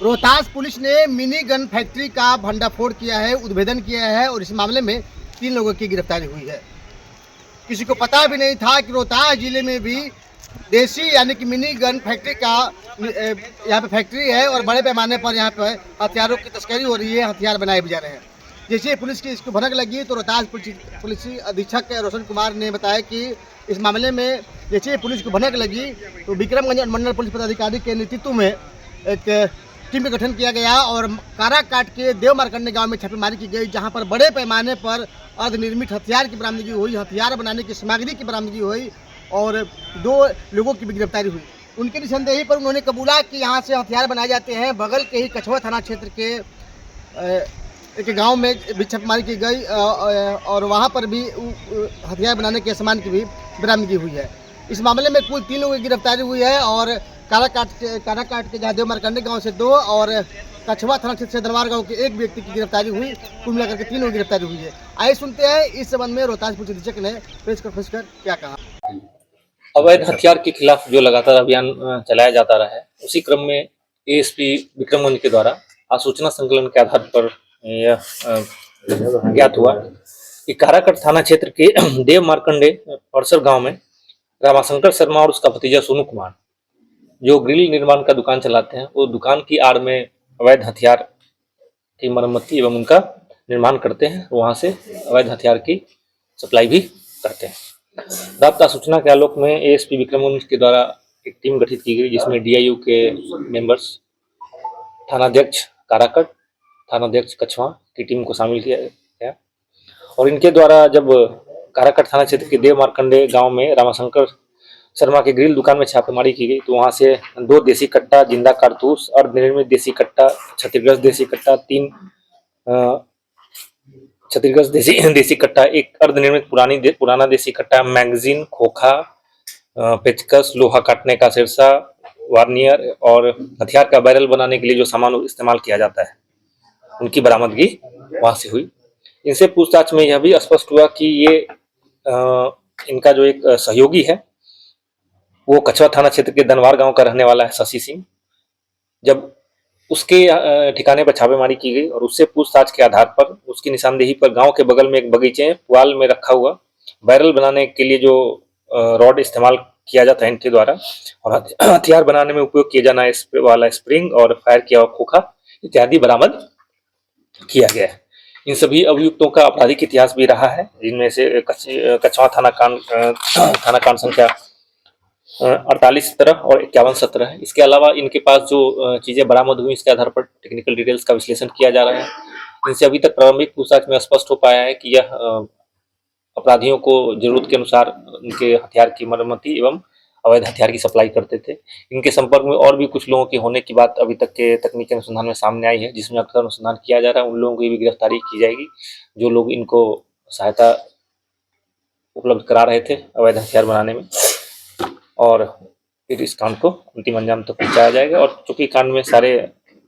Rohtas police ने mini gun factory का भंडाफोड़ किया है, उद्भेदन किया है और इस मामले में 3 लोगों की गिरफ्तारी हुई है। किसी को पता भी नहीं था कि रोहतास जिले में भी देसी यानी कि मिनी गन फैक्ट्री का यहाँ पे फैक्ट्री है और बड़े पैमाने पर यहाँ पे हथियारों की तस्करी हो रही है, हथियार बनाए भी जा रहे हैं। जैसे ही पुलिस की इसको भनक लगी तो रोहतास पुलिस अधीक्षक रोशन कुमार ने बताया कि इस मामले में जैसे ही पुलिस को भनक लगी तो विक्रमगंज मंडल पुलिस पदाधिकारी के नेतृत्व में एक टीम का गठन किया गया और काराकाट के देव मार्कंडे गांव में छापेमारी की गई, जहां पर बड़े पैमाने पर अर्धनिर्मित हथियार की बरामदगी हुई, हथियार बनाने की सामग्री की बरामदगी हुई और 2 लोगों की भी गिरफ्तारी हुई। उनकी निशानदेही पर उन्होंने कबूला कि यहाँ से हथियार बनाए जाते हैं। बगल के ही कछुआ थाना क्षेत्र के एक गाँव में भी छापेमारी की गई और वहाँ पर भी हथियार बनाने के सामान की भी बरामदगी हुई है। इस मामले में कुल 3 लोगों की गिरफ्तारी हुई है और काराकाट के जहाँ देव मार्कंडे गाँव से 2 और कछुआ थाना क्षेत्र से दरबार गांव के 1 व्यक्ति की गिरफ्तारी हुई। कुल मिलाकर के 3 लोगों की गिरफ्तारी हुई है। आइए सुनते हैं इस संबंध में रोहतास पुलिस अधीक्षक ने प्रेस कॉन्फ्रेंस कर क्या कहा। अवैध हथियार के खिलाफ जो लगातार अभियान चलाया जाता रहा है, उसी क्रम में एएसपी विक्रमगंज के द्वारा सूचना संकलन के आधार पर यह ज्ञात हुआ कि काराकाट थाना क्षेत्र के देव मार्कंडे परसर गांव में रामाशंकर शर्मा और उसका भतीजा सोनू कुमार जो ग्रिल निर्माण का दुकान चलाते हैं, वो दुकान की आड़ में अवैध हथियार की मरम्मती एवं उनका निर्माण करते हैं। वहां से अवैध हथियार की सप्लाई भी करते हैं। राब्ता सूचना के आलोक में एएसपी विक्रमगंज के द्वारा एक टीम गठित की गई, जिसमें डीआईयू के मेंबर्स, थानाध्यक्ष काराकाट, थानाध्यक्ष कछुआ की टीम को शामिल किया गया और इनके द्वारा जब काराकाट थाना क्षेत्र के देव मार्कंडे गांव में रामाशंकर शर्मा के ग्रिल दुकान में छापेमारी की गई तो वहां से 2 देसी कट्टा, जिंदा कारतूस, अर्धनिर्मित देसी कट्टा, क्षतिग्रस्त देसी कट्टा, 3 क्षतिग्रस्त देसी कट्टा, 1 अर्धनिर्मित पुराना देसी कट्टा, मैगजीन, खोखा, पेचकस, लोहा काटने का सिरसा, वार्नियर और हथियार का बैरल बनाने के लिए जो सामान इस्तेमाल किया जाता है, उनकी बरामदगी वहां से हुई। इनसे पूछताछ में यह भी स्पष्ट हुआ कि ये इनका जो एक सहयोगी है वो कछुआ थाना क्षेत्र के दनवार गांव का रहने वाला है, शशि सिंह। जब उसके ठिकाने पर छापेमारी की गई और उससे पूछताछ के आधार पर उसकी निशानदेही पर गांव के बगल में एक बगीचे पुआल में रखा हुआ बैरल बनाने के लिए जो रॉड इस्तेमाल किया जाता है इनके द्वारा और हथियार बनाने में उपयोग किया जाना वाला स्प्रिंग और फायर किया हुआ खोखा इत्यादि बरामद किया गया है। इन सभी अभियुक्तों का आपराधिक इतिहास भी रहा है, जिनमें से कछुआ थाना कांड संख्या 48-17 और 51-17 है। इसके अलावा इनके पास जो चीजें बरामद हुई, इसके आधार पर टेक्निकल डिटेल्स का विश्लेषण किया जा रहा है। इनसे अभी तक प्रारंभिक पूछताछ में स्पष्ट हो पाया है कि यह अपराधियों को जरूरत के अनुसार उनके हथियार की मरम्मती एवं अवैध हथियार की सप्लाई करते थे। इनके संपर्क में और भी कुछ लोगों के होने की बात अभी तक के तकनीकी अनुसंधान में सामने आई है, जिसमें अक्सर अनुसंधान किया जा रहा है। उन लोगों की भी गिरफ्तारी की जाएगी जो लोग इनको सहायता उपलब्ध करा रहे थे अवैध हथियार बनाने में और फिर इस कांड को अंतिम अंजाम तक पहुंचाया जाएगा। और चूंकि कांड में सारे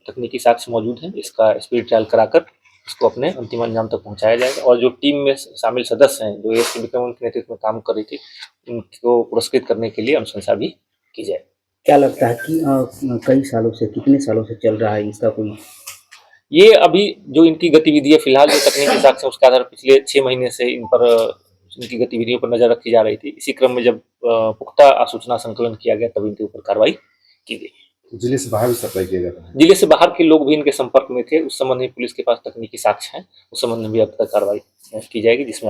तकनीकी साक्ष्य मौजूद हैं, इसका स्पीड ट्रायल कराकर इसको अपने अंतिम अंजाम तक पहुंचाया जाएगा और जो टीम में शामिल सदस्य हैं जो एएसपी विक्रमगंज के नेतृत्व में काम कर रही थी, उनको पुरस्कृत करने के लिए अनुशंसा भी की जाए। क्या लगता है कि कई सालों से, कितने सालों से चल रहा है इसका कोई? ये अभी जो इनकी गतिविधि है, फिलहाल जो तकनीकी साक्ष्य उसके आधार पिछले 6 महीने से इन पर इनकी गतिविधियों पर नजर रखी जा रही थी। इसी क्रम में जब पुख्ता सूचना संकलन किया गया तब इनके ऊपर कार्रवाई की गई। जिले से बाहर भी सप्लाई किया जाता है? जिले से बाहर के लोग भी इनके संपर्क में थे। उस संबंध में पुलिस के पास तकनीकी साक्ष्य हैं, उस संबंध में भी अब तक कार्रवाई की जाएगी, जिसमें